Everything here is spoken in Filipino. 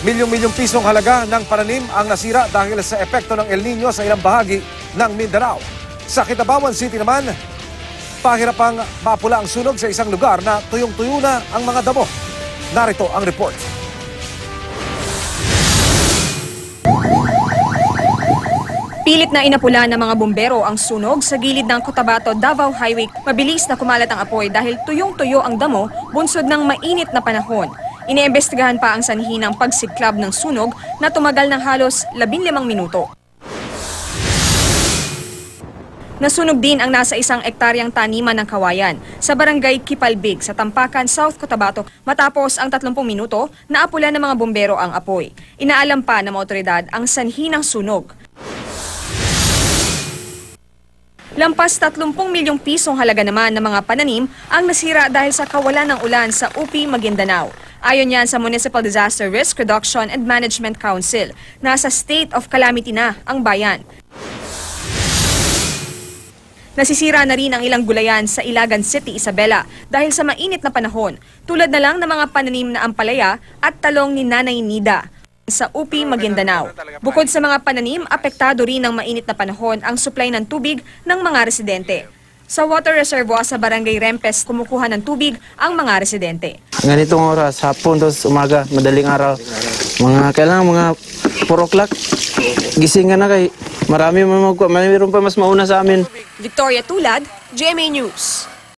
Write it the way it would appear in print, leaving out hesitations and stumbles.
Milyong-milyong pisong halaga ng pananim ang nasira dahil sa epekto ng El Nino sa ilang bahagi ng Mindanao. Sa Kidabawan City naman, pahirapang mapula ang sunog sa isang lugar na tuyong-tuyo na ang mga damo. Narito ang report. Pilit na inapula ng mga bumbero ang sunog sa gilid ng Cotabato-Davao Highway. Mabilis na kumalat ang apoy dahil tuyong-tuyo ang damo bunsod ng mainit na panahon. Iniimbestigahan pa ang sanhi ng pagsiklab ng sunog na tumagal ng halos 15 minuto. Nasunog din ang nasa 1 ektaryang taniman ng kawayan sa barangay Kipalbig sa Tampakan, South Cotabato matapos ang 30 minuto na apula ng mga bumbero ang apoy. Inaalam pa ng mga otoridad ang sanhi ng sunog. Lampas 30 milyong pisong halaga naman ng mga pananim ang nasira dahil sa kawalan ng ulan sa UP Maguindanao. Ayon yan sa Municipal Disaster Risk Reduction and Management Council, nasa state of calamity na ang bayan. Nasisira na rin ang ilang gulayan sa Ilagan City, Isabela dahil sa mainit na panahon, tulad na lang ng mga pananim na ampalaya at talong ni Nanay Nida sa UP Maguindanao. Bukod sa mga pananim, apektado rin ng mainit na panahon ang supply ng tubig ng mga residente. Sa water reservoir sa Barangay Rempes, kumukuha ng tubig ang mga residente. Ganitong oras, hapon, tapos umaga, madaling araw, kailangan mga 4 o'clock, gisingan na kay marami pa mas mauna sa amin. Victoria Tulad, GMA News.